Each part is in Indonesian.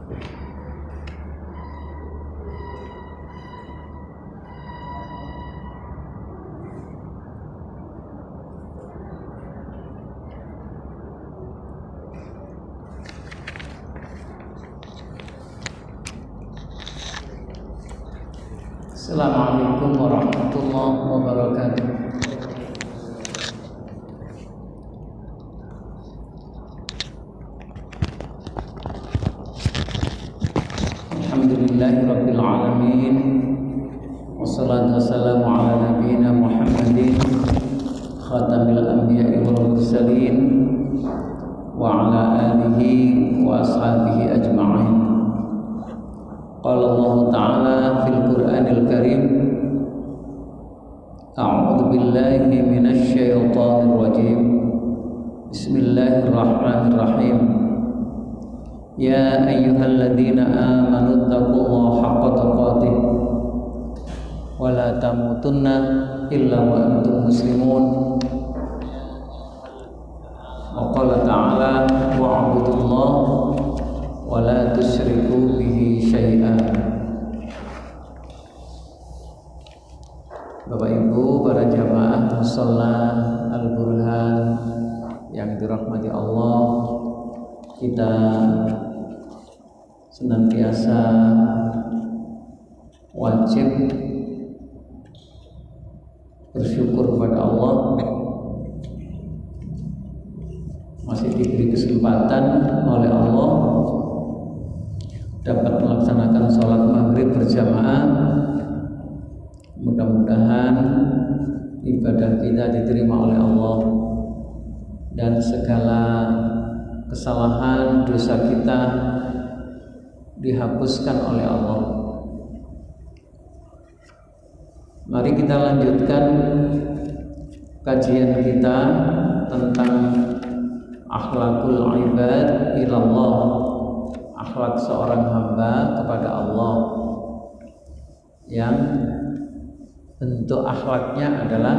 Assalamualaikum warahmatullahi wabarakatuh. Alhamdulillahirabbil alamin. Wassalatu wassalamu ala nabiyyina Muhammadin khatamil anbiya'i wal mursalin wa ala alihi wa ashabihi ajma'in. Qala Allah Ta'ala fil Qur'anil Karim, A'udzu billahi minasy syaithanir rajim. Bismillahirrahmanirrahim. Ya ayyuhalladzina amanu taqullaha haqqa tuqatih wa la tamutunna illa wa antum muslimun. Wa qala ta'ala wa'budullaha wa la tusyriku bihi syai'an. Bapak Ibu, para jamaah musalla Al-Burhan yang dirahmati Allah, kita senantiasa wajib bersyukur kepada Allah masih diberi kesempatan oleh Allah dapat melaksanakan sholat maghrib berjamaah. Mudah-mudahan ibadah kita diterima oleh Allah dan segala kesalahan dosa kita dihapuskan oleh Allah. Mari kita lanjutkan kajian kita tentang akhlakul ibad ilallah, akhlak seorang hamba kepada Allah, yang bentuk akhlaknya adalah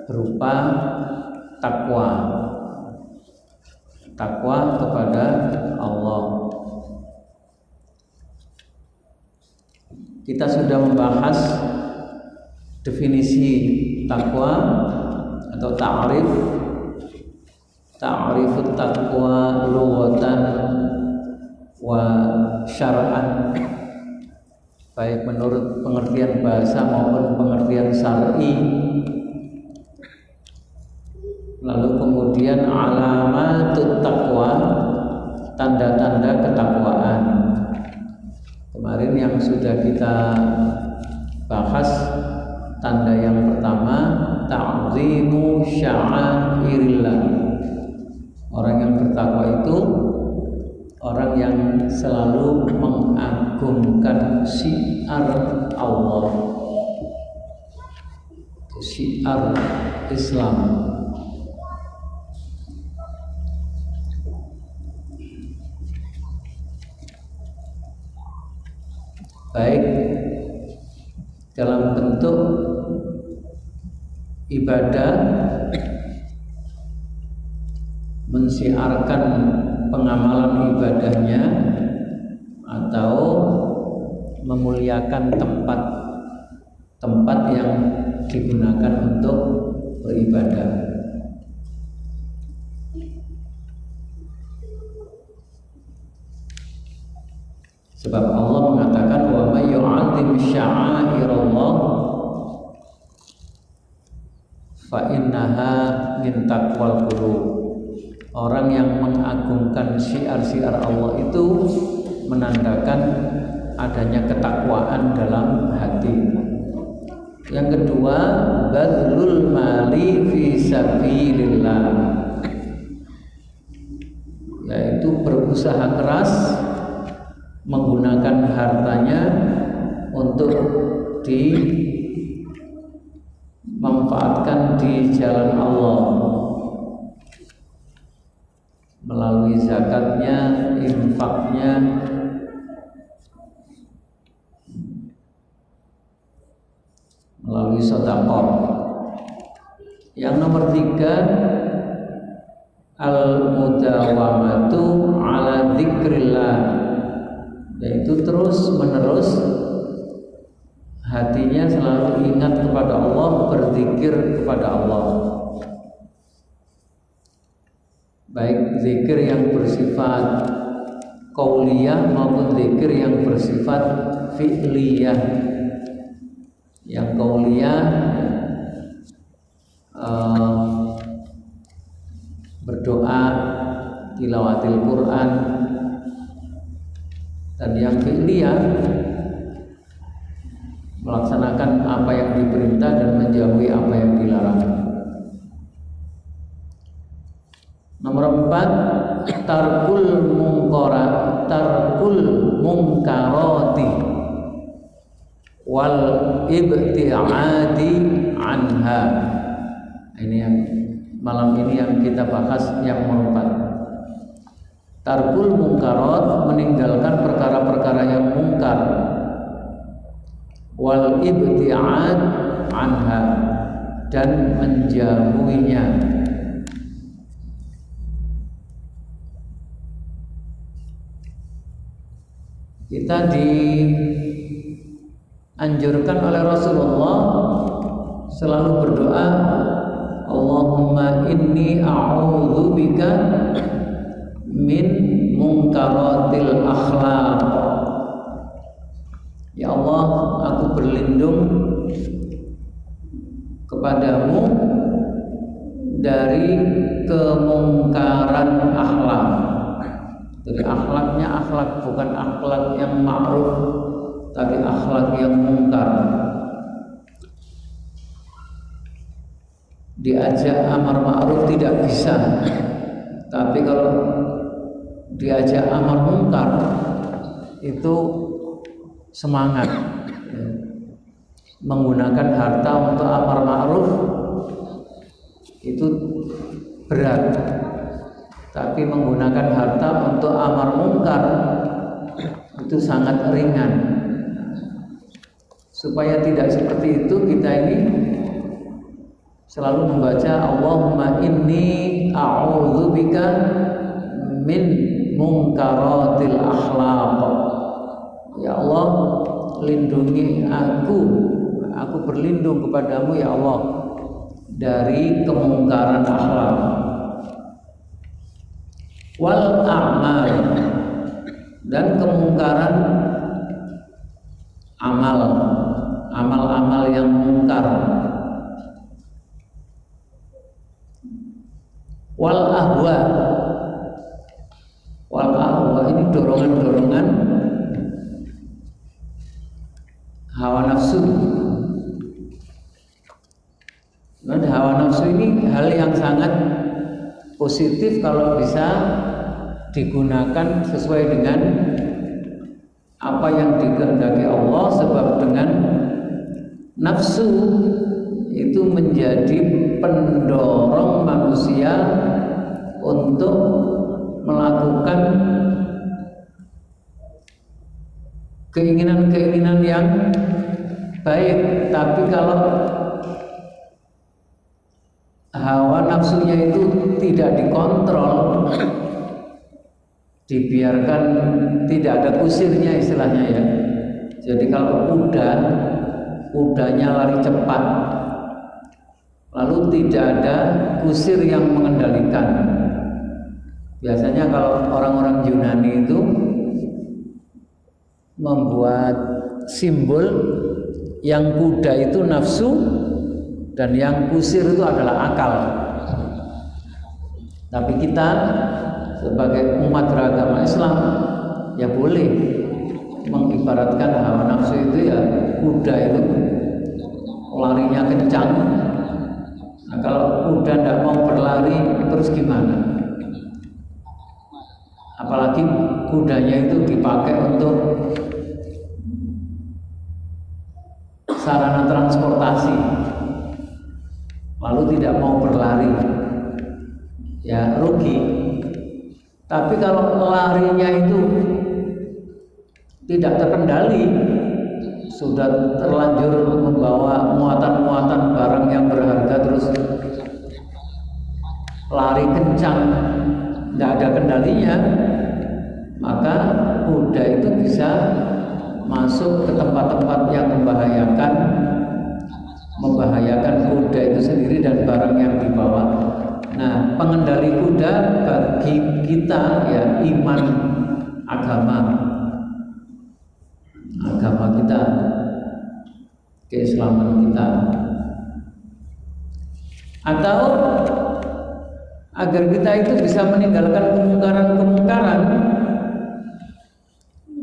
berupa takwa kepada Allah. Kita sudah membahas definisi takwa atau ta'rifut taqwa lughatan wa syar'an, baik menurut pengertian bahasa maupun pengertian syar'i. Lalu kemudian alamatut taqwa, tanda-tanda ketakwaan. Kemarin yang sudah kita bahas, tanda yang pertama ta'zimu sya'airillah. Orang yang bertakwa itu orang yang selalu mengagungkan syiar Allah, syiar Islam. Baik dalam bentuk ibadah, mensiarkan pengamalan ibadahnya, atau memuliakan tempat yang digunakan untuk beribadah. Sebab Allah mengatakan wa may yu'azzim sya'airallah fa innaha min taqwal qulub. Orang yang mengagungkan syiar-syiar Allah itu menandakan adanya ketakwaan dalam hati. Yang kedua, badlul mali fi sabilillah, yaitu berusaha keras menggunakan hartanya untuk dimanfaatkan di jalan Allah, melalui zakatnya, infaknya, melalui sedekah. Yang nomor 3, al-mudawamatu ala dzikrillah itu terus menerus hatinya selalu ingat kepada Allah, berzikir kepada Allah, baik zikir yang bersifat qauliyah maupun zikir yang bersifat fi'liyah. Yang qauliyah berdoa, tilawatil Quran, dan yang fi'liyah melaksanakan apa yang diperintah dan menjauhi apa yang dilarang. Nomor 4, tarkul mungkarati wal ibti'adi anha. Ini yang malam ini yang kita bahas, yang nomor 4. Tarkul mungkarat, meninggalkan perkara-perkara yang mungkar, wal ibti'ad anha, dan menjauhinya. Kita dianjurkan oleh Rasulullah selalu berdoa, Allahumma inni a'udzubika min munkaratil akhlaq. Ya Allah, aku berlindung kepadamu dari kemungkaran akhlak. Jadi akhlaknya akhlak bukan akhlak yang ma'ruf, tapi akhlak yang mungkar. Diajak amar ma'ruf tidak bisa, tapi kalau diajak amar mungkar itu semangat. Menggunakan harta untuk amar ma'ruf itu berat, tapi menggunakan harta untuk amar mungkar itu sangat ringan. Supaya tidak seperti itu, kita ini selalu membaca Allahumma inni a'udzubika min munkaratil akhlaq. Ya Allah, lindungi aku berlindung kepadamu ya Allah dari kemungkaran akhlak. Wal a'mal, dan kemungkaran amal-amal yang mungkar. Wal ahwa ini dorongan-dorongan hawa nafsu. Dan hawa nafsu ini hal yang sangat positif kalau bisa digunakan sesuai dengan apa yang dikehendaki Allah, sebab dengan nafsu itu menjadi pendorong manusia untuk melakukan keinginan-keinginan yang baik. Tapi kalau hawa nafsunya itu tidak dikontrol, dibiarkan, tidak ada kusirnya istilahnya ya. Jadi kalau kudanya lari cepat, lalu tidak ada kusir yang mengendalikan. Biasanya kalau orang-orang Yunani itu membuat simbol yang kuda itu nafsu dan yang kusir itu adalah akal. Tapi kita sebagai umat beragama Islam ya boleh mengibaratkan hawa nafsu itu ya kuda itu larinya kencang. Nah, kalau kuda tidak mau berlari terus gimana? Apalagi kudanya itu dipakai untuk sarana transportasi, lalu tidak mau berlari, ya rugi. Tapi kalau larinya itu tidak terkendali, sudah terlanjur membawa muatan-muatan barang yang berharga, terus lari kencang, tidak ada kendalinya, maka kuda itu bisa masuk ke tempat-tempat yang membahayakan kuda itu sendiri dan barang yang dibawa. Nah, pengendali kuda bagi kita ya iman, agama kita, keislaman kita. Atau agar kita itu bisa meninggalkan kemungkaran-kemungkaran,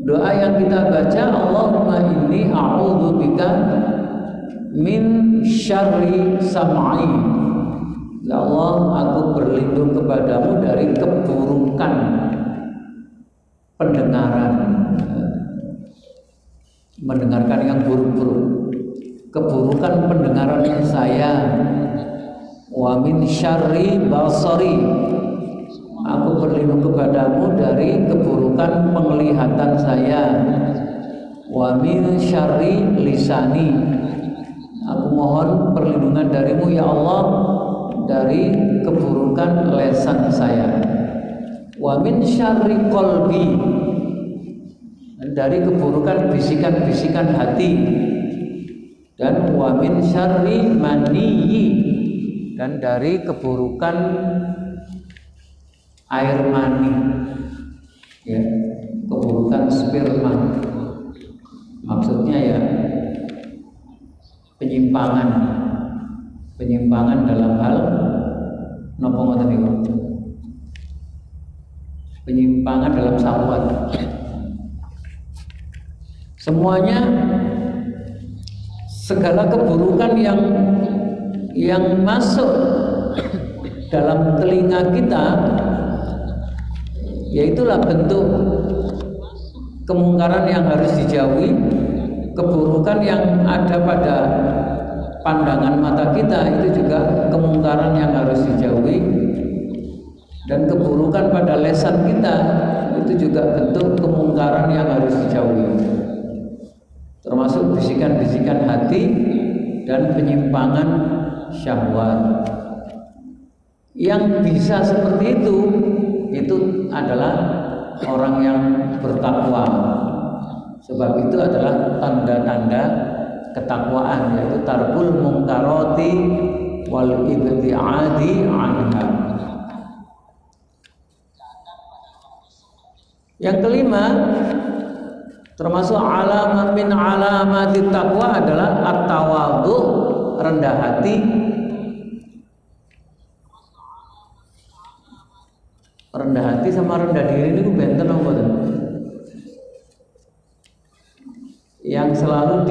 doa yang kita baca, Allahumma inni a'udzubika min syarri sam'i. Ya Allah, aku berlindung kepadamu dari keburukan pendengaran, mendengarkan yang buruk-buruk, keburukan pendengaran saya. Wa min syarri basari, aku berlindung kepadamu dari keburukan penglihatan saya. Wa min syarri lisani, aku mohon perlindungan darimu ya Allah dari keburukan lisan saya. Wa min syarri qalbi, dari keburukan bisikan-bisikan hati. Dan wa min syarri maniyyi, dan dari keburukan air mani, ya, keburukan sperma. Maksudnya ya penyimpangan dalam hal napa ngoten niku, penyimpangan dalam syahwat. Semuanya, segala keburukan yang masuk dalam telinga kita, yaitulah bentuk kemungkaran yang harus dijauhi. Keburukan yang ada pada pandangan mata kita itu juga kemungkaran yang harus dijauhi. Dan keburukan pada lisan kita itu juga bentuk kemungkaran yang harus dijauhi, termasuk bisikan-bisikan hati dan penyimpangan syahwat. Yang bisa seperti itu adalah orang yang bertakwa. Sebab itu adalah tanda-tanda ketakwaan, yaitu tarkul mungkarati wal ibtiadi anha. Yang kelima, termasuk alamat min alamatit taqwa adalah at-tawadhu, rendah hati. Rendah hati sama rendah diri ini benten apa mboten? Yang selalu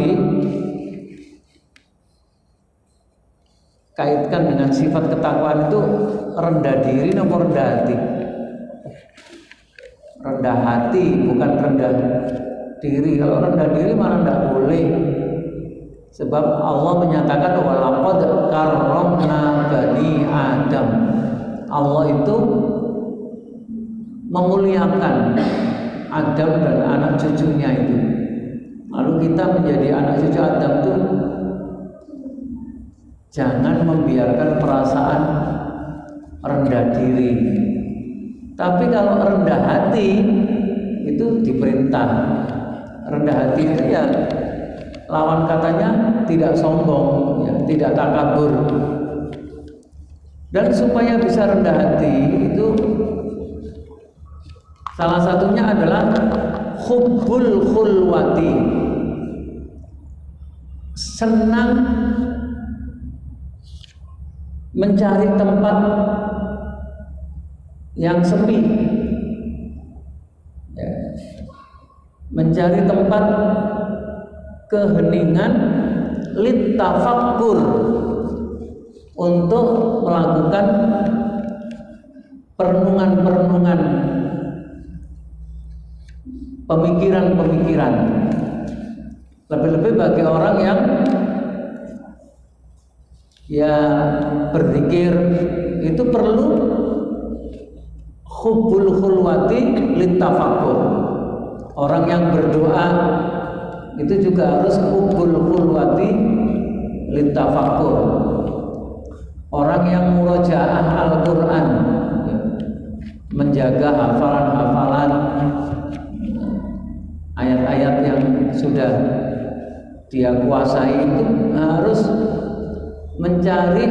dikaitkan dengan sifat ketakwaan itu rendah diri nomor rendah hati. Rendah hati bukan rendah diri. Kalau rendah diri malah tidak boleh. Sebab Allah menyatakan walaqad karramna bani Adam. Allah itu memuliakan Adam dan anak cucunya itu. Lalu kita menjadi anak cucu Adam itu jangan membiarkan perasaan rendah diri. Tapi kalau rendah hati itu diperintah. Rendah hati itu ya lawan katanya tidak sombong, ya, tidak takabur. Dan supaya bisa rendah hati itu salah satunya adalah hubbul khulwati, senang mencari tempat yang sepi, ya, mencari tempat keheningan, litafakkur, untuk melakukan perenungan-perenungan, pemikiran-pemikiran. Lebih-lebih bagi orang yang ya berzikir itu perlu hubbul khulwati litafakkur. Orang yang berdoa itu juga harus hubbul khulwati litafakkur. Orang yang murojaah Al-Quran, menjaga hafalan-hafalan ayat-ayat yang sudah dia kuasai itu harus mencari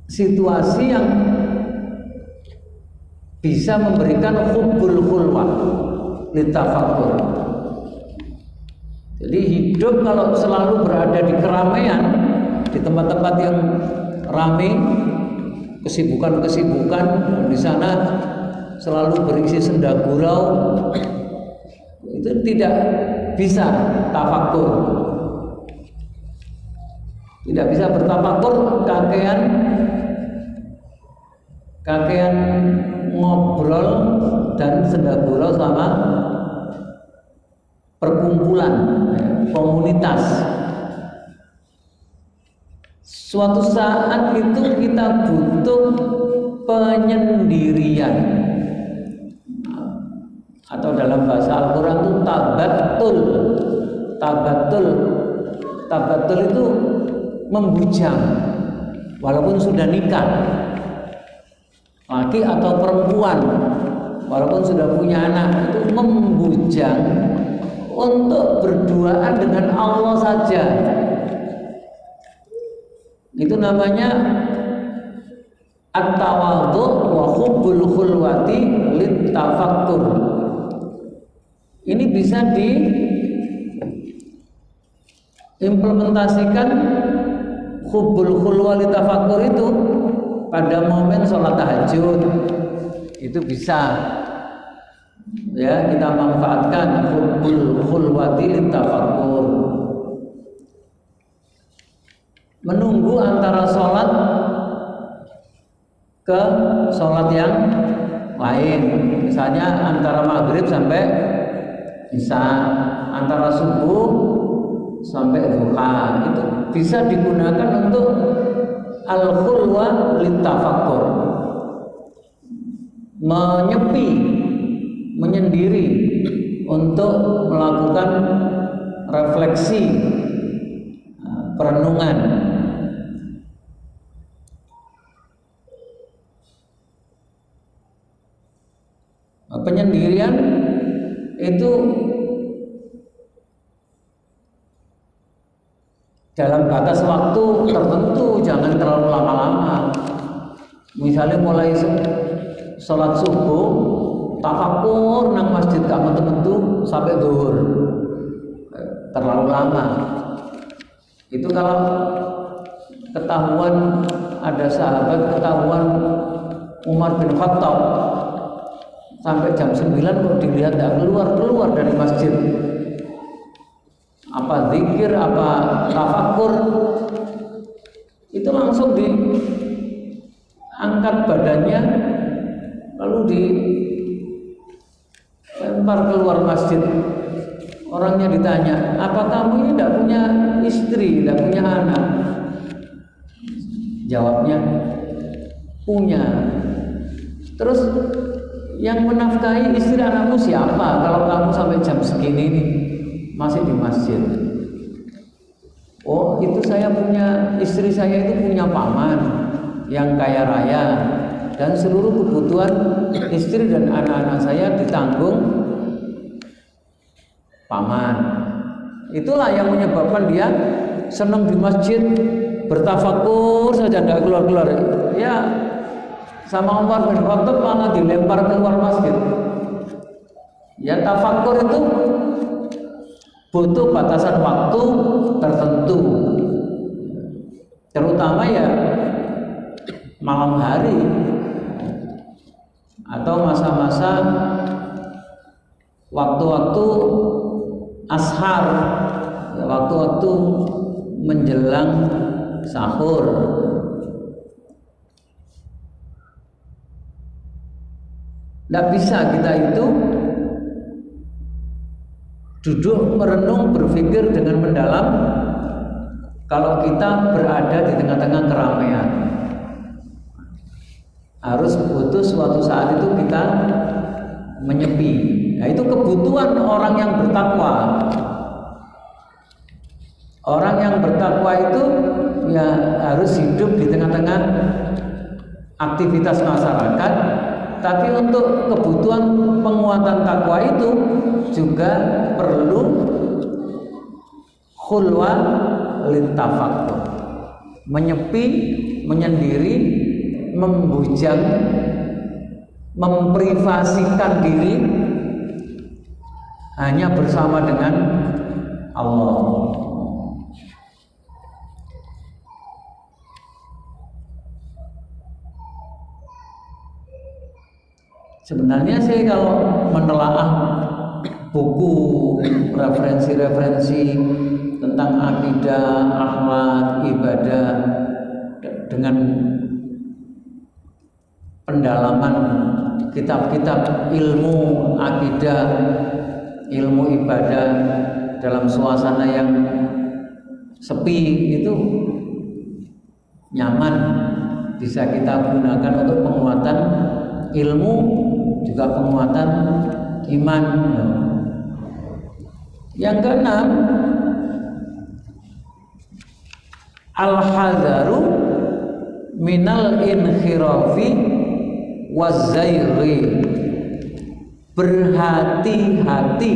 situasi yang bisa memberikan hubbul khulwah litafakkur. Jadi hidup kalau selalu berada di keramaian, di tempat-tempat yang ramai, kesibukan-kesibukan, di sana selalu berisi senda gurau, itu tidak bisa tafakkur. Tidak bisa bertafakkur, kakean ngobrol dan senda gurau sama perkumpulan, komunitas. Suatu saat itu kita butuh penyendirian, atau dalam bahasa Al-Quran itu tabatul itu membujang, walaupun sudah nikah, laki atau perempuan, walaupun sudah punya anak, itu membujang untuk berduaan dengan Allah saja. Itu namanya at-tawadhu wa hubbul khulwati litafakkur. Ini bisa diimplementasikan hubbul khulwa litafakkur itu pada momen sholat tahajud. Itu bisa ya kita manfaatkan hubbul khulwati litafakkur. Menunggu antara sholat ke sholat yang lain, misalnya antara maghrib sampai isya, antara subuh sampai duha, itu bisa digunakan untuk al-khulwa litafakkur, menyepi, menyendiri untuk melakukan refleksi, perenungan. Penyendirian itu dalam batas waktu tertentu, jangan terlalu lama-lama. Misalnya mulai sholat subuh, tafakur nang masjid gak metu-metu sampai zuhur, terlalu lama. Itu kalau ketahuan, ada sahabat ketahuan Umar bin Khattab sampai jam 9 kok dilihat tidak keluar dari masjid, apa zikir, apa tafakur, itu langsung diangkat badannya lalu dilempar keluar masjid. Orangnya ditanya, apa kamu ini tidak punya istri, tidak punya anak? Jawabnya, punya. Terus yang menafkahi istri anakmu siapa kalau kamu sampai jam segini ini masih di masjid? Oh, itu saya punya, istri saya itu punya paman yang kaya raya, dan seluruh kebutuhan istri dan anak-anak saya ditanggung paman. Itulah yang menyebabkan dia senang di masjid, bertafakur saja tidak keluar-keluar. Ya, sama Umar bin Khattab malah dilempar keluar masjid. Ya, tafakur itu butuh batasan waktu tertentu, terutama ya malam hari atau masa-masa waktu-waktu ashar, waktu-waktu menjelang sahur. Tidak bisa kita itu duduk merenung, berpikir dengan mendalam kalau kita berada di tengah-tengah keramaian. Harus butuh suatu saat itu kita menyepi. Nah, itu kebutuhan orang yang bertakwa. Orang yang bertakwa itu ya harus hidup di tengah-tengah aktivitas masyarakat, Tapi untuk kebutuhan penguatan takwa itu juga perlu khulwa litafakkur, menyepi, menyendiri, membujang, memprivasikan diri hanya bersama dengan Allah. Sebenarnya sih kalau menelaah buku referensi-referensi tentang akidah, akhlak, ibadah dengan pendalaman kitab-kitab ilmu akidah, ilmu ibadah dalam suasana yang sepi itu nyaman, bisa kita gunakan untuk penguatan ilmu, juga penguatan iman. Yang keenam, al-hadzaru minal inkhirafi waz-zairi, berhati-hati,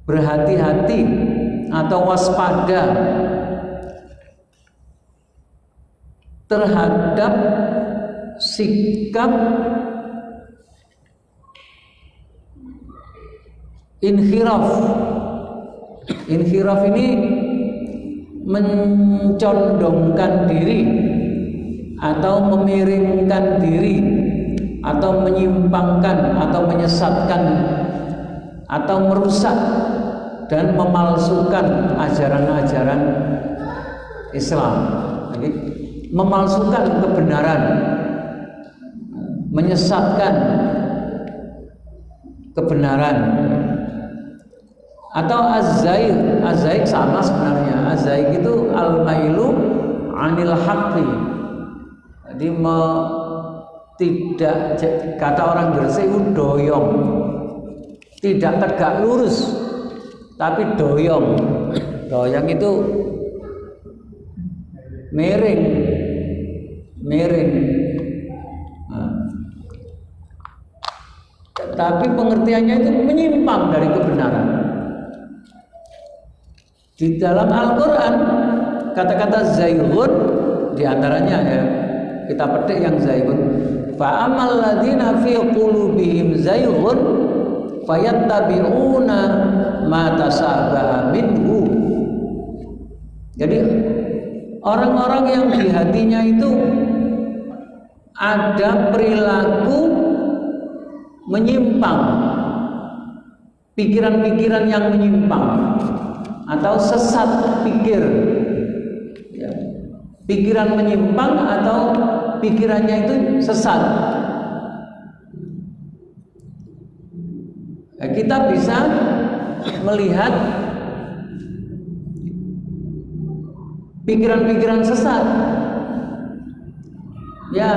berhati-hati atau waspada terhadap sikap inhiraf. Inhiraf ini mencondongkan diri atau memiringkan diri atau menyimpangkan atau menyesatkan atau merusak dan memalsukan ajaran-ajaran Islam. Jadi, memalsukan kebenaran, menyesatkan kebenaran. Atau az-zaig, az-zaig sama sebenarnya. Az-zaig itu al-mailu anil haqqi. Jadi tidak, kata orang Gresik itu doyong, tidak tegak lurus, tapi doyong. Doyong itu miring. Tapi pengertiannya itu menyimpang dari kebenaran. Di dalam Al-Quran kata-kata zayghun diantaranya ya, kita petik yang zayghun. Fa amal ladzina fi qulubihim zayghun fayattabi'una ma tashabaha minhu. Jadi orang-orang yang di hatinya itu ada perilaku menyimpang, pikiran-pikiran yang menyimpang atau sesat pikir, ya. Pikiran menyimpang atau pikirannya itu sesat. Nah, kita bisa melihat pikiran-pikiran sesat. Ya,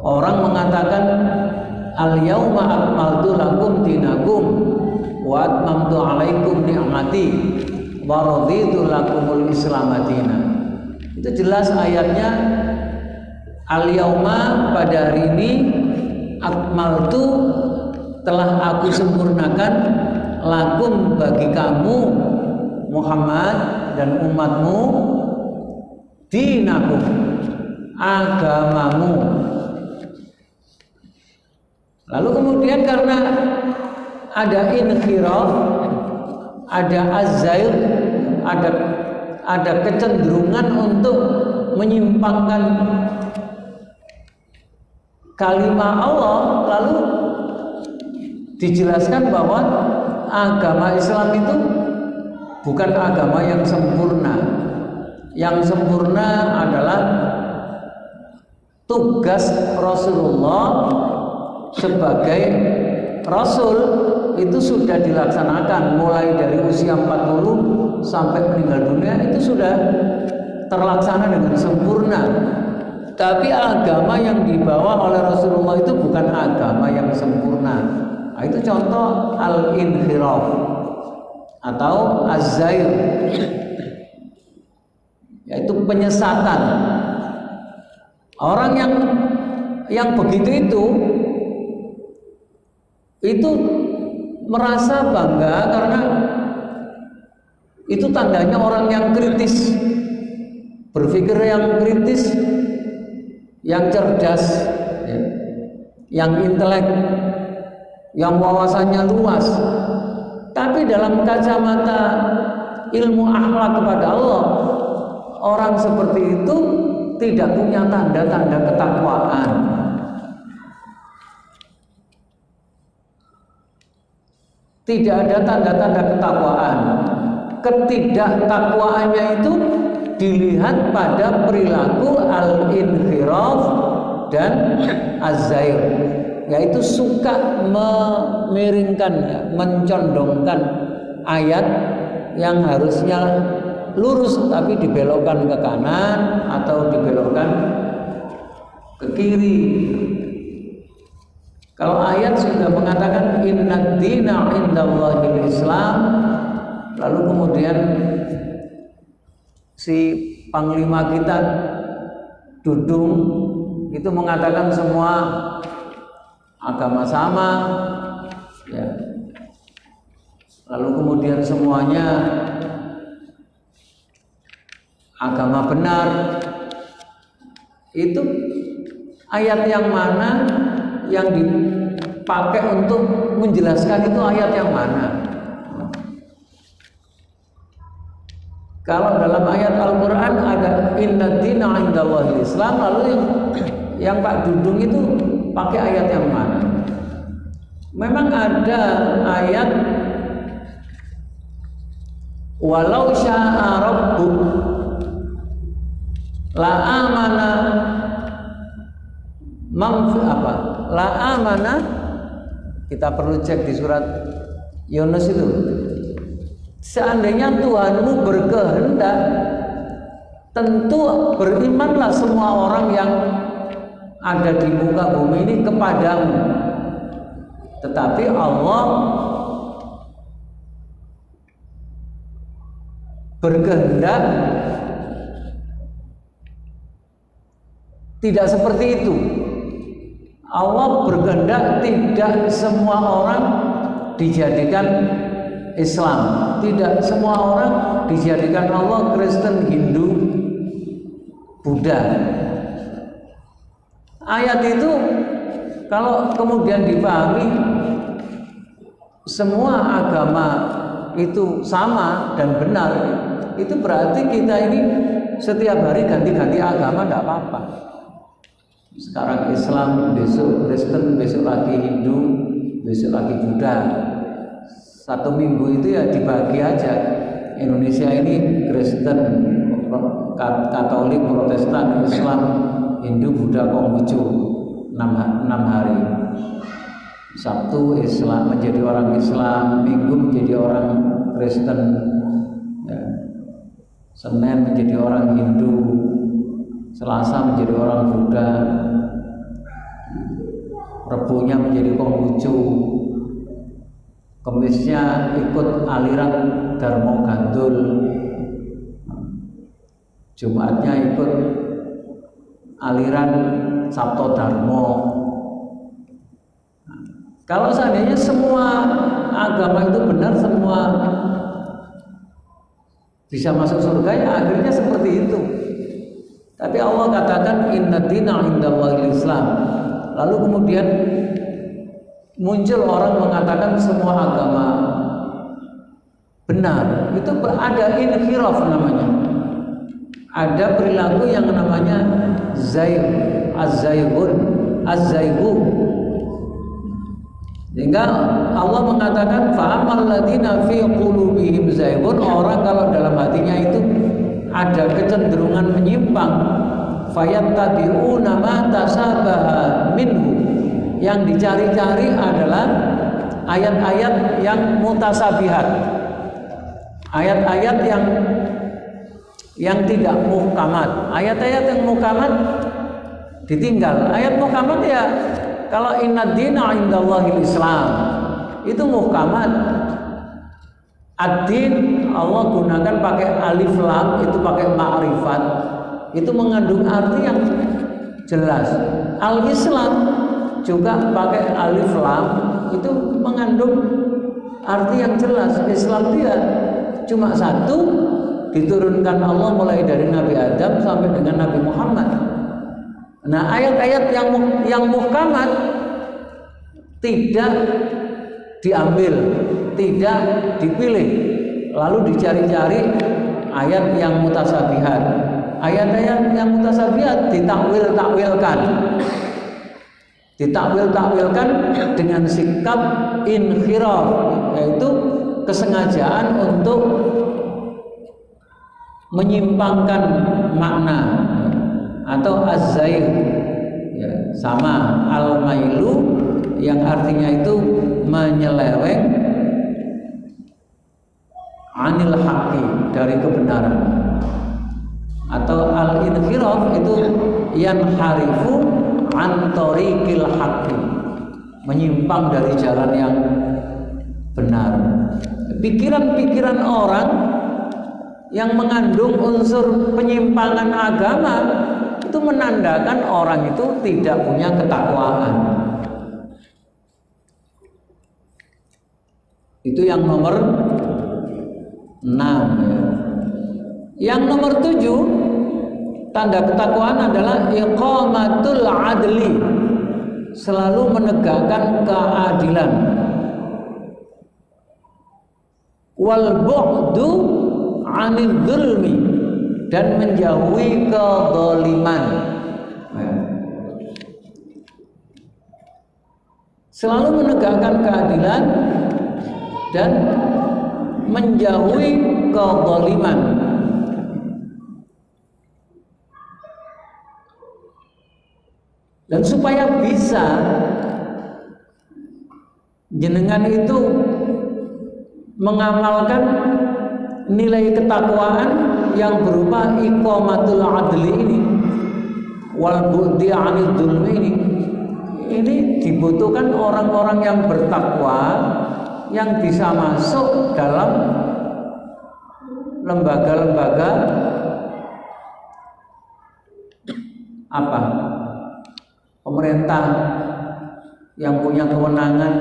orang mengatakan al-yauma akmaltu lakum dinakum wa atmamtu alaikum ni'mati wa raditu lakumul Islam madina. Itu jelas ayatnya, al-yauma, pada hari ini, akmaltu, telah aku sempurnakan, lakum, bagi kamu Muhammad dan umatmu, dinakum, agamamu. Lalu kemudian karena ada inkhiraf, ada az-zaigh, ada kecenderungan untuk menyimpangkan kalimat Allah, lalu dijelaskan bahwa agama Islam itu bukan agama yang sempurna. Yang sempurna adalah tugas Rasulullah sebagai Rasul, itu sudah dilaksanakan mulai dari usia 40 sampai meninggal dunia, itu sudah terlaksana dengan sempurna. Tapi agama yang dibawa oleh Rasulullah itu bukan agama yang sempurna. Nah, itu contoh al-inhiraf atau az-zaigh, yaitu penyesatan. Orang yang begitu itu merasa bangga karena itu tandanya orang yang kritis, berpikir yang kritis, yang cerdas, ya, yang intelek, yang wawasannya luas. Tapi dalam kacamata ilmu akhlak kepada Allah, orang seperti itu tidak punya tanda-tanda ketakwaan. Tidak ada tanda-tanda ketakwaan. Ketidaktakwaannya itu dilihat pada perilaku al-inhiraf dan az-zair, yaitu suka memiringkan, mencondongkan ayat yang harusnya lurus tapi dibelokkan ke kanan atau dibelokkan ke kiri. Kalau ayat sudah mengatakan innad dina indallahil Islam, lalu kemudian si panglima kita Dudung itu mengatakan semua agama sama, ya. Lalu kemudian semuanya agama benar. Itu ayat yang mana yang dipakai untuk menjelaskan itu ayat yang mana? Kalau dalam ayat Al-Quran ada inna dina indallahil Islam, lalu yang Pak Dudung itu pakai ayat yang mana? Memang ada ayat walau sya'a rabbuk la amana la amana, kita perlu cek di surat Yunus itu. Seandainya Tuhanmu berkehendak, tentu berimanlah semua orang yang ada di muka bumi ini kepadamu. Tetapi Allah berkehendak tidak seperti itu. Allah berkehendak tidak semua orang dijadikan Islam, tidak semua orang dijadikan Allah Kristen, Hindu, Buddha. Ayat itu kalau kemudian dipahami semua agama itu sama dan benar, itu berarti kita ini setiap hari ganti-ganti agama tidak apa-apa. Sekarang Islam, besok Kristen, besok lagi Hindu, besok lagi Buddha. Satu minggu itu ya dibagi aja. Indonesia ini Kristen, Katolik, Protestan, Islam, Hindu, Buddha, Konghucu 6 hari. Sabtu Islam menjadi orang Islam, Minggu menjadi orang Kristen, ya. Senin menjadi orang Hindu, Selasa menjadi orang Buddha, Rebunya menjadi Konghucu, Kemisnya ikut aliran Dharma Gandul, Jumatnya ikut aliran Sabto Dharma. Kalau seandainya semua agama itu benar, semua bisa masuk surga, ya akhirnya seperti itu. Tapi Allah katakan inna dina indallahil Islam. Lalu kemudian muncul orang mengatakan semua agama benar. Itu ada inhiraf namanya. Ada perilaku yang namanya az-zaygu. Sehingga Allah mengatakan fa'amal ladina fi qulubihim zaygun, orang kalau dalam hatinya itu ada kecenderungan menyimpang, fayattabi'una ma tasabaha minhu, yang dicari-cari adalah ayat-ayat yang mutasabihat, ayat-ayat yang tidak muhkamat. Ayat-ayat yang muhkamat ditinggal. Ayat muhkamat ya kalau inna dina indallahil Islam itu muhkamat. Ad-din Allah gunakan pakai alif lam, itu pakai ma'rifat, itu mengandung arti jelas. Al-Islam juga pakai alif lam itu mengandung arti yang jelas. Islam dia cuma satu, diturunkan Allah mulai dari Nabi Adam sampai dengan Nabi Muhammad. Nah, ayat-ayat yang muhkamat tidak diambil, tidak dipilih, lalu dicari-cari ayat yang mutasabihat. Ayat-ayat yang mutasabihat ditakwil-takwilkan dengan sikap inkhiraf, yaitu kesengajaan untuk menyimpangkan makna, atau az-zair ya, sama al-mailu yang artinya itu menyeleweng anil haqqi, dari kebenaran, atau al-inhiraf itu yanharifu an tariqil haqqi, menyimpang dari jalan yang benar. Pikiran-pikiran orang yang mengandung unsur penyimpangan agama itu menandakan orang itu tidak punya ketakwaan. Itu yang nomor 6 ya. Yang nomor 7, tanda ketakwaan adalah iqamatul adli, selalu menegakkan keadilan. Wal bu'du 'anil dzulmi, dan menjauhi kezaliman. Selalu menegakkan keadilan dan menjauhi kezaliman. Dan supaya bisa jenengan itu mengamalkan nilai ketakwaan yang berupa iqamatul adli ini, wal bu'di 'anil dzulmi ini dibutuhkan orang-orang yang bertakwa, yang bisa masuk dalam lembaga-lembaga apa? Pemerintah yang punya kewenangan,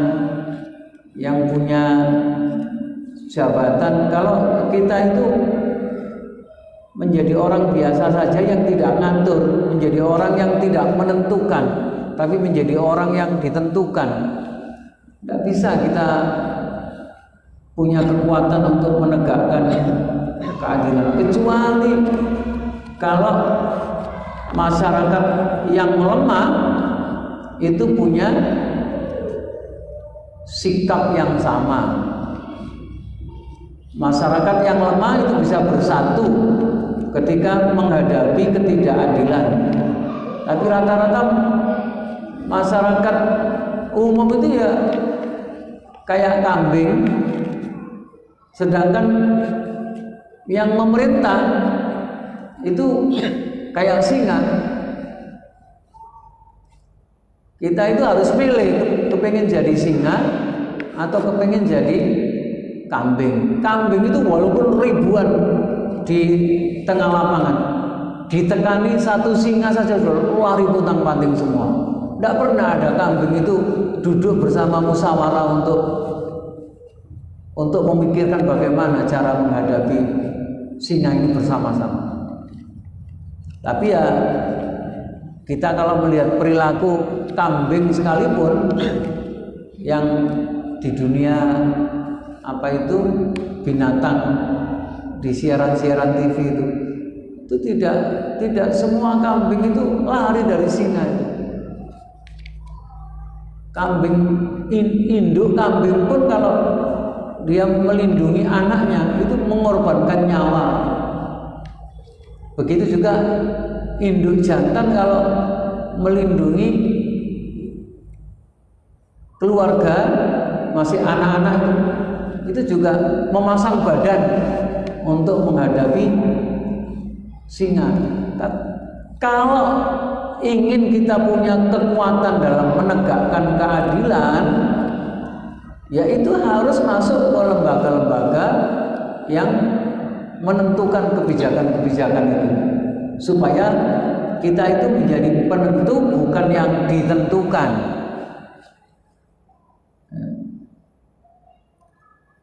yang punya jabatan. Kalau kita itu menjadi orang biasa saja yang tidak ngatur, menjadi orang yang tidak menentukan, tapi menjadi orang yang ditentukan, tidak bisa kita punya kekuatan untuk menegakkan keadilan, kecuali kalau masyarakat yang lemah itu punya sikap yang sama. Masyarakat yang lemah itu bisa bersatu ketika menghadapi ketidakadilan. Tapi rata-rata masyarakat umum itu ya kayak kambing, sedangkan yang memerintah itu kayak singa. Kita itu harus pilih, kepengen jadi singa atau kepengen jadi kambing. Kambing itu walaupun ribuan di tengah lapangan, ditekani satu singa saja sudah lari puntang-panting semua. Tidak pernah ada kambing itu duduk bersama musyawarah untuk memikirkan bagaimana cara menghadapi singa ini bersama-sama. Tapi ya kita kalau melihat perilaku kambing sekalipun yang di dunia apa itu binatang di siaran-siaran TV itu tidak semua kambing itu lari dari singa. Kambing induk kambing pun kalau dia melindungi anaknya itu mengorbankan nyawa. Begitu juga induk jantan kalau melindungi keluarga, masih anak-anak itu juga memasang badan untuk menghadapi singa. Kalau ingin kita punya kekuatan dalam menegakkan keadilan, ya itu harus masuk ke lembaga-lembaga yang menentukan kebijakan-kebijakan itu, supaya kita itu menjadi penentu bukan yang ditentukan.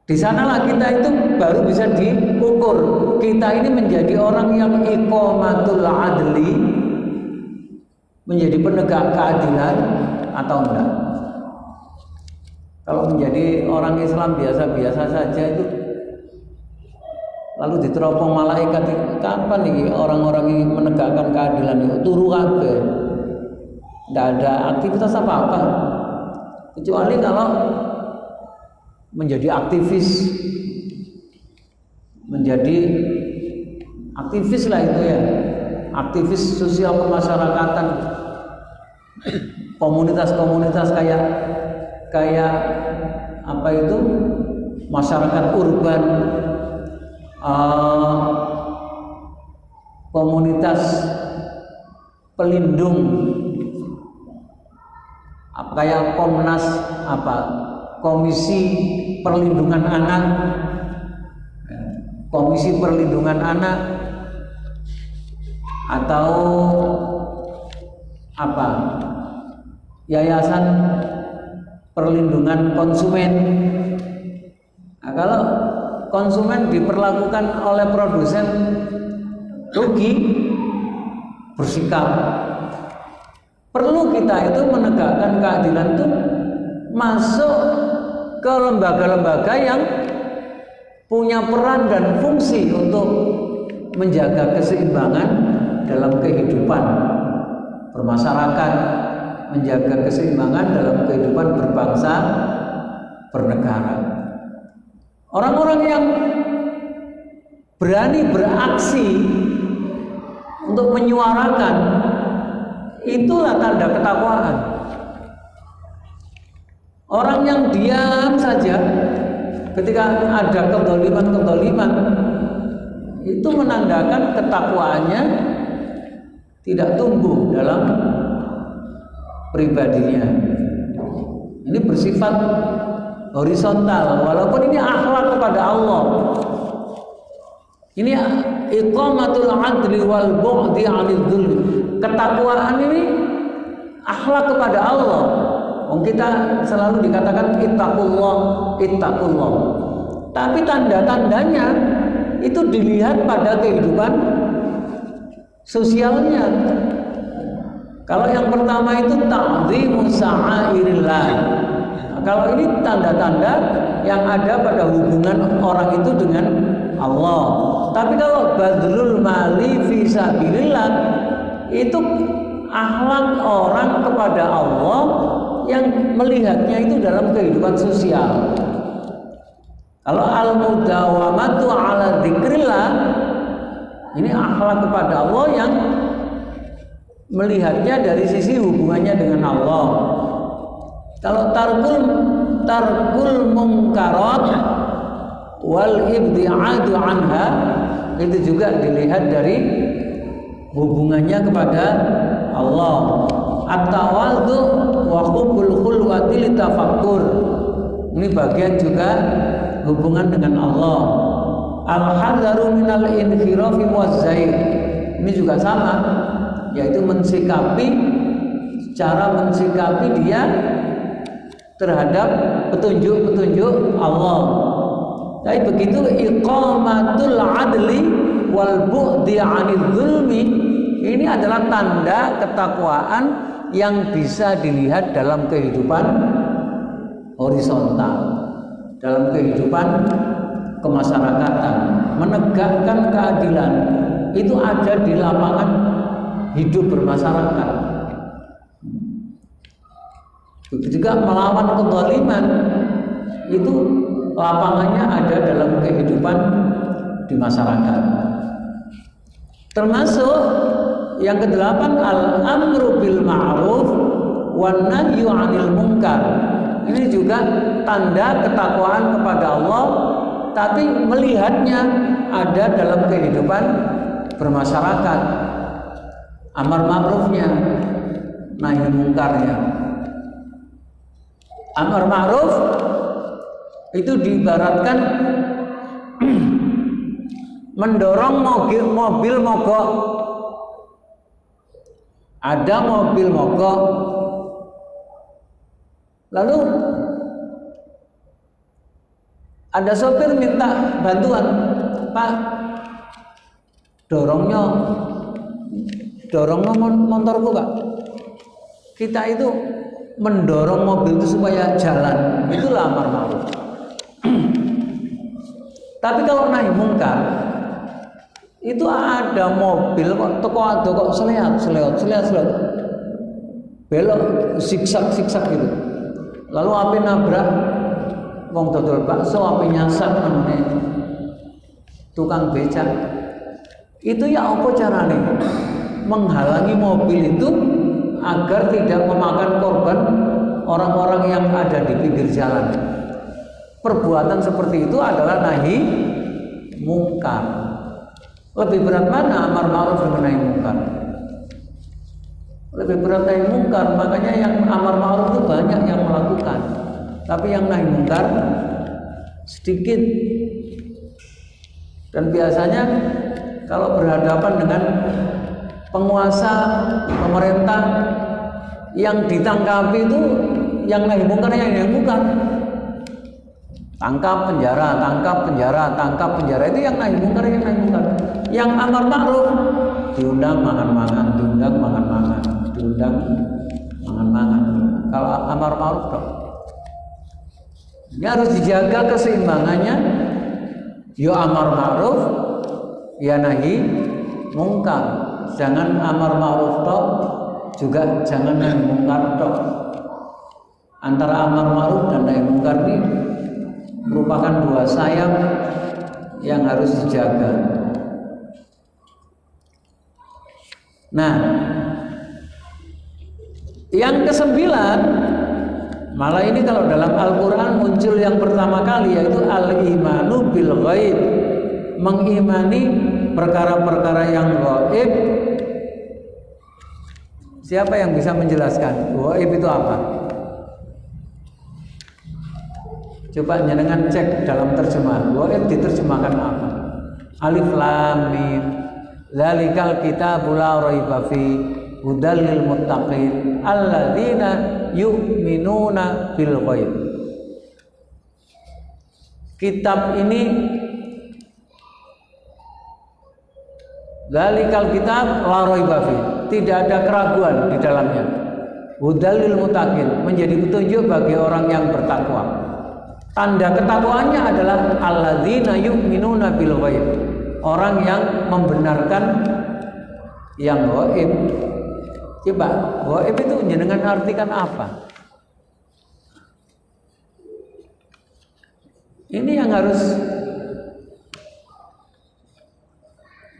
Di sanalah kita itu baru bisa diukur kita ini menjadi orang yang iqamatul adli, menjadi penegak keadilan atau enggak. Kalau menjadi orang Islam biasa-biasa saja itu, lalu diteropong malaikat, kapan nih orang-orang ini menegakkan keadilan itu? Turu kabeh, tidak ada aktivitas apa-apa, kecuali kalau menjadi aktivis, lah itu ya, aktivis sosial kemasyarakatan, komunitas-komunitas kayak apa itu, masyarakat urban, komunitas pelindung, kayak Komnas Komisi Perlindungan Anak, Komisi Perlindungan Anak, atau Yayasan Perlindungan Konsumen. Nah, kalau konsumen diperlakukan oleh produsen rugi, bersikap. Perlu kita itu menegakkan keadilan itu masuk ke lembaga-lembaga yang punya peran dan fungsi untuk menjaga keseimbangan dalam kehidupan bermasyarakat, menjaga keseimbangan dalam kehidupan berbangsa, bernegara. Orang-orang yang berani beraksi untuk menyuarakan, itulah tanda ketakwaan. Orang yang diam saja ketika ada kezaliman, itu menandakan ketakwaannya tidak tumbuh dalam pribadinya. Ini bersifat horizontal, walaupun ini akhlak kepada Allah. Ini iqamatul adli wal bu'di 'anil dzulm. Ketakwaan ini akhlak kepada Allah. Kita selalu dikatakan ittaqullah. Tapi tanda-tandanya itu dilihat pada kehidupan sosialnya. Kalau yang pertama itu ta'dhimu sya'airillah. Kalau ini tanda-tanda yang ada pada hubungan orang itu dengan Allah. Tapi kalau badrul mali fi sabilillah, itu akhlak orang kepada Allah yang melihatnya itu dalam kehidupan sosial. Kalau al-mudawamatu ala dzikrillah, ini akhlak kepada Allah yang melihatnya dari sisi hubungannya dengan Allah. Kalau tarkul munkarat wal ibtiadu anha, itu juga dilihat dari hubungannya kepada Allah. At-tawadhu wa hubbul khulwati litafakkur, ini bagian juga hubungan dengan Allah. Al-hadzaru minal inhirafi waz-zair, ini juga sama, yaitu cara mensikapi dia terhadap petunjuk-petunjuk Allah. Tapi begitu iqamatul adli wal bu'di 'anil dzulmi, ini adalah tanda ketakwaan yang bisa dilihat dalam kehidupan horizontal, dalam kehidupan kemasyarakatan. Menegakkan keadilan itu ada di lapangan hidup bermasyarakat. Juga melawan kezaliman, itu lapangannya ada dalam kehidupan di masyarakat. Termasuk yang kedelapan, al-amru bil ma'ruf wan nahyu 'anil munkar. Ini juga tanda ketakwaan kepada Allah, tapi melihatnya ada dalam kehidupan bermasyarakat. Amar ma'rufnya, nahi mungkarnya. Amar ma'ruf itu diibaratkan mendorong mobil mogok Ada mobil mogok, lalu ada sopir minta bantuan, Pak, dorongnya motorku Pak. Kita itu mendorong mobil itu supaya jalan, itulah amar ma'ruf. Tapi kalau nahi mungkar, itu ada mobil kok seleot, belok zigzag gitu. Lalu api nabrak wong dodol bakso, api nyasar namanya tukang becak. Itu ya apa caranya? Menghalangi mobil itu agar tidak memakan korban orang-orang yang ada di pinggir jalan. Perbuatan seperti itu adalah nahi mungkar. Lebih berat mana amar ma'ruf dengan nahi mungkar? Lebih berat nahi mungkar, makanya yang amar ma'ruf itu banyak yang melakukan, tapi yang nahi mungkar sedikit. Dan biasanya kalau berhadapan dengan penguasa, pemerintah, yang ditangkapi itu yang nahi mungkar, yang mungkar. Tangkap penjara, itu yang nahi mungkar, Yang amar ma'ruf diundang makan-makan. Kalau amar ma'ruf dong. Ini harus dijaga keseimbangannya. Ya amar ma'ruf, ya nahi mungkar. Jangan amar ma'ruf tok, juga jangan nahi mungkar tok. Antara amar ma'ruf dan nahi mungkar ini merupakan dua sayap yang harus dijaga. Nah, yang kesembilan, malah ini kalau dalam Al-Quran muncul yang pertama kali, yaitu al-imanu bil ghaib, mengimani perkara-perkara yang ghaib. Siapa yang bisa menjelaskan ghaib itu apa? Coba jenengan cek dalam terjemahan. Ghaib diterjemahkan apa? Alif lam mim. Dzalikal kitabul la raiba fi hudal lil muttaqin alladzina yu'minuna bil ghaib. Kitab ini, dzalikal kitab la raiba fi, tidak ada keraguan di dalamnya. Hudal lil muttaqin, menjadi petunjuk bagi orang yang bertakwa. Tanda ketakwaannya adalah alladzina yu'minuna bil ghaib, orang yang membenarkan yang ghaib. Coba, ghaib itu jenengan artikan apa? Ini yang harus.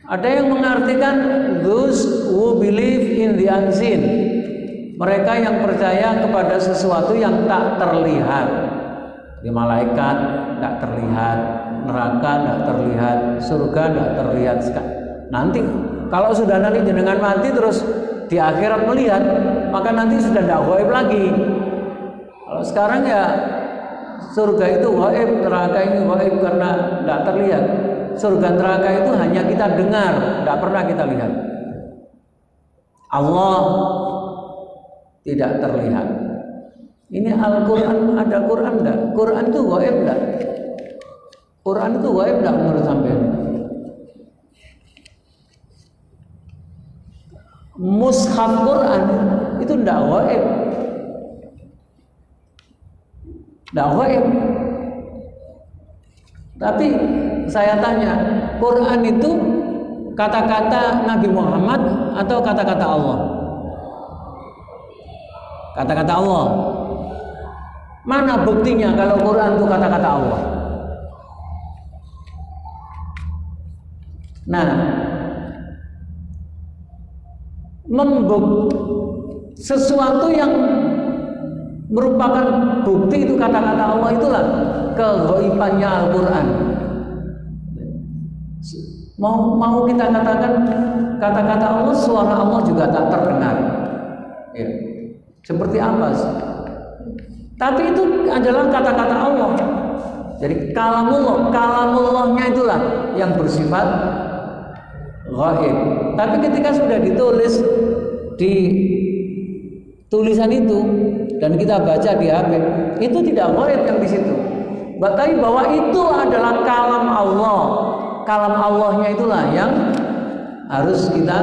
Ada yang mengartikan those who believe in the unseen, mereka yang percaya kepada sesuatu yang tak terlihat. Di malaikat tidak terlihat, neraka tidak terlihat, surga tidak terlihat. Nanti kalau sudah nanti jenengan mati terus di akhirat melihat, maka nanti sudah tidak gaib lagi. Kalau sekarang ya surga itu gaib, neraka ini gaib karena tidak terlihat. Surga neraka itu hanya kita dengar, tidak pernah kita lihat. Allah tidak terlihat. Ini Al-Quran, ada Quran enggak? Quran itu gaib enggak? Quran itu gaib enggak menurut sampean? Mushaf Quran itu enggak gaib. Enggak gaib. Tapi saya tanya, Quran itu kata-kata Nabi Muhammad atau kata-kata Allah? Kata-kata Allah. Mana buktinya kalau Quran itu kata-kata Allah? Nah, sesuatu yang merupakan bukti itu kata-kata Allah, itulah keghaibannya Al-Quran. Mau kita katakan kata-kata Allah, suara Allah juga tak terdengar. Ya. Seperti apa sih? Tapi itu adalah kata-kata Allah. Jadi kalamullahnya itulah yang bersifat ghaib. Tapi ketika sudah ditulis di tulisan itu dan kita baca di HP, itu tidak ghaib yang di situ. Tapi bahwa itu adalah kalam Allah. Kalam Allahnya itulah yang harus kita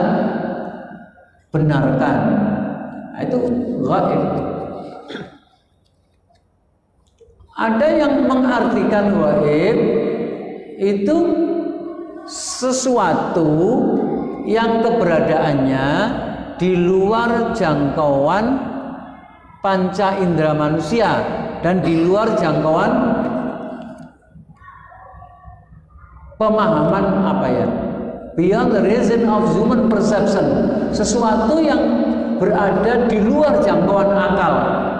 benarkan. Nah, itu ghaib. Ada yang mengartikan ghaib itu sesuatu yang keberadaannya di luar jangkauan panca indera manusia dan di luar jangkauan pemahaman beyond the reason of human perception, sesuatu yang berada di luar jangkauan akal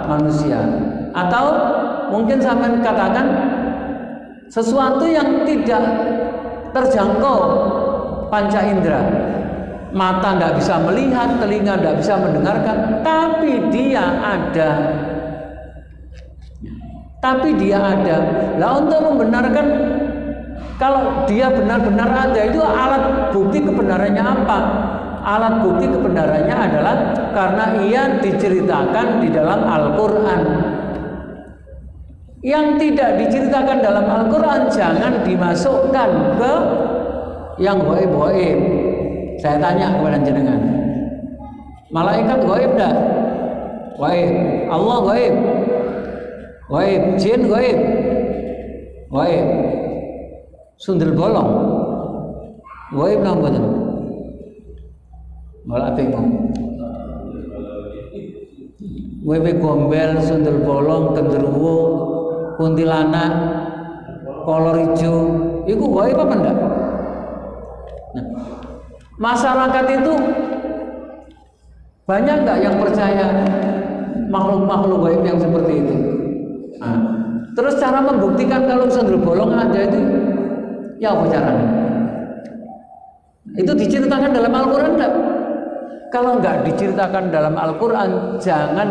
manusia, atau mungkin sampai katakan sesuatu yang tidak terjangkau panca indera. Mata tidak bisa melihat, telinga tidak bisa mendengarkan, tapi dia ada. Lah untuk membenarkan kalau dia benar-benar ada, itu alat bukti kebenarannya apa? Alat bukti kebenarannya adalah karena ia diceritakan di dalam Al-Quran. Yang tidak diceritakan dalam Al-Quran jangan dimasukkan ke yang ghaib-ghaib. Saya tanya kepada jenengan, malaikat ghaib enggak? Ghaib. Allah ghaib? Ghaib. Jin ghaib? Ghaib. Sundel bolong ghaib nang mboten? Malah bingung. Wewe gombel, sundel bolong, genderuwo, kuntilanak, kolor hijau, itu ghaib apa enggak? Nah, masyarakat itu banyak enggak yang percaya makhluk-makhluk gaib yang seperti itu? Nah, terus cara membuktikan kalau sundel bolong ada itu ya apa caranya? Itu diceritakan dalam Al-Quran enggak? Kalau enggak diceritakan dalam Al-Quran, jangan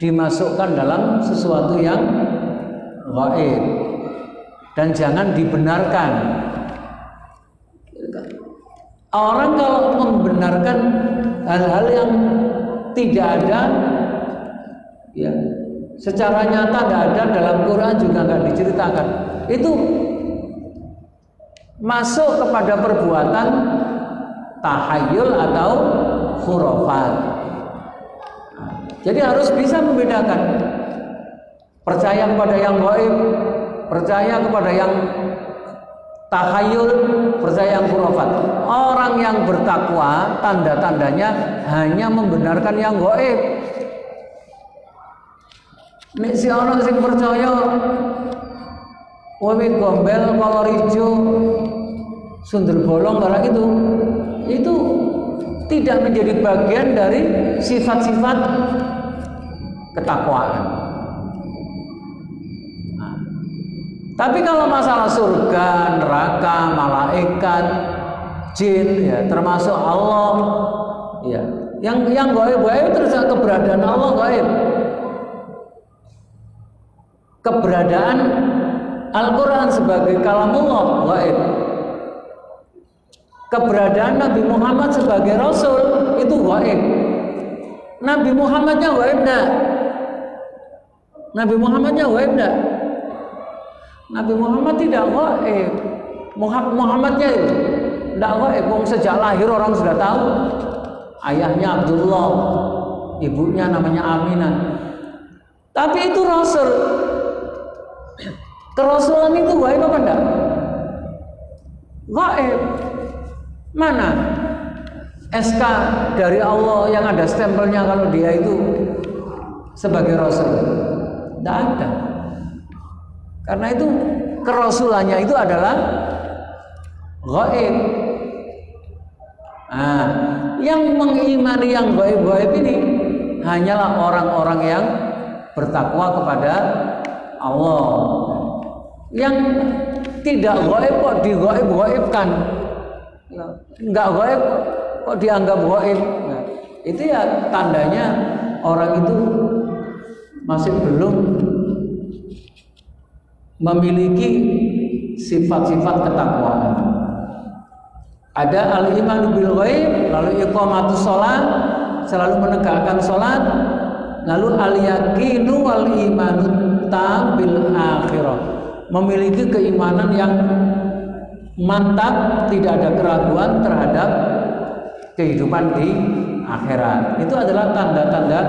dimasukkan dalam sesuatu yang gaib dan jangan dibenarkan. Orang kalau membenarkan hal-hal yang tidak ada, ya, secara nyata tidak ada dalam Quran juga nggak diceritakan, itu masuk kepada perbuatan tahayul atau khurafat. Jadi harus bisa membedakan percaya kepada yang gaib, percaya kepada yang tahayul, percaya yang khurafat. Orang yang bertakwa tanda-tandanya hanya membenarkan yang gaib. Nek si orang sing percaya wewe gombel, kolor hijau, sundel bolong barang itu tidak menjadi bagian dari sifat-sifat ketakwaan. Nah, tapi kalau masalah surga, neraka, malaikat, jin, ya termasuk Allah, ya yang gaib terus keberadaan Allah gaib. Keberadaan Al-Quran sebagai kalamullah gaib. Keberadaan Nabi Muhammad sebagai Rasul itu gaib. Nabi Muhammadnya gaib enggak? Nabi Muhammadnya gaib enggak? Nabi Muhammad tidak gaib. Muhammadnya tidak gaib. Sejak lahir orang sudah tahu. Ayahnya Abdullah, ibunya namanya Aminah. Tapi itu Rasul. Kerasulan itu gaib apa enggak? Gaib. Mana SK dari Allah yang ada stempelnya kalau dia itu sebagai Rasul? Tidak ada. Karena itu kerasulannya itu adalah gaib. Nah, yang mengimani yang gaib-gaib ini hanyalah orang-orang yang bertakwa kepada Allah. Yang tidak gaib kok digaib-gaibkan, enggak gaib kok dianggap gaib. Nah, itu ya tandanya orang itu masih belum memiliki sifat-sifat ketakwaan. Ada al-iman bil ghaib, lalu iqamatus shalah, selalu menegakkan sholat. Lalu al-yaqinu wal imanu tam bil akhirah, memiliki keimanan yang mantap, tidak ada keraguan terhadap kehidupan di akhirat. Itu adalah tanda-tanda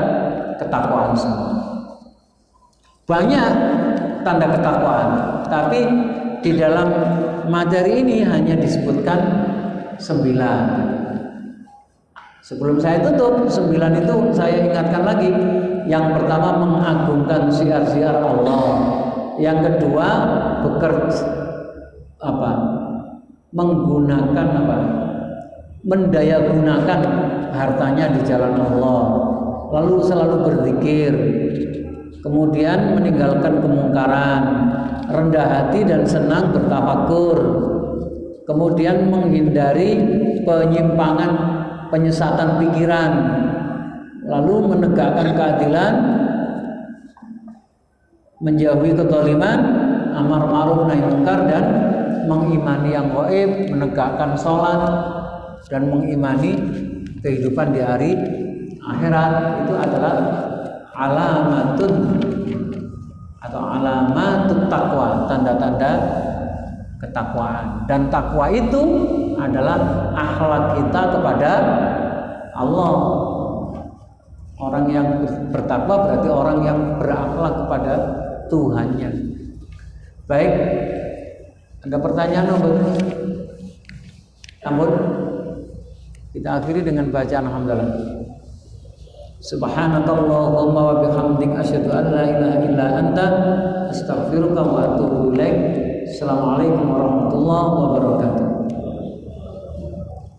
ketakwaan semua. Banyak tanda ketakwaan, tapi di dalam materi ini hanya disebutkan 9. Sebelum saya tutup, 9 itu saya ingatkan lagi. Yang pertama, mengagungkan syiar-syiar Allah. Yang kedua, mendayagunakan hartanya di jalan Allah. Lalu selalu berzikir. Kemudian meninggalkan kemungkaran, rendah hati dan senang bertafakur. Kemudian menghindari penyimpangan, penyesatan pikiran, lalu menegakkan keadilan, menjauhi kezaliman, amar ma'ruf nahi munkar, dan mengimani yang gaib, menegakkan sholat, dan mengimani kehidupan di hari akhirat. Itu adalah alamatun atau alamatut taqwa, tanda-tanda ketakwaan. Dan takwa itu adalah akhlak kita kepada Allah. Orang yang bertakwa berarti orang yang berakhlak kepada Tuhannya. Baik, ada pertanyaan nomor? Namun kita akhiri dengan bacaan alhamdulillah. Subhanakallahumma wa bihamdik asyhadu an la ilaha illa anta astaghfiruka wa atubu ilaik. Assalamualaikum warahmatullahi wabarakatuh.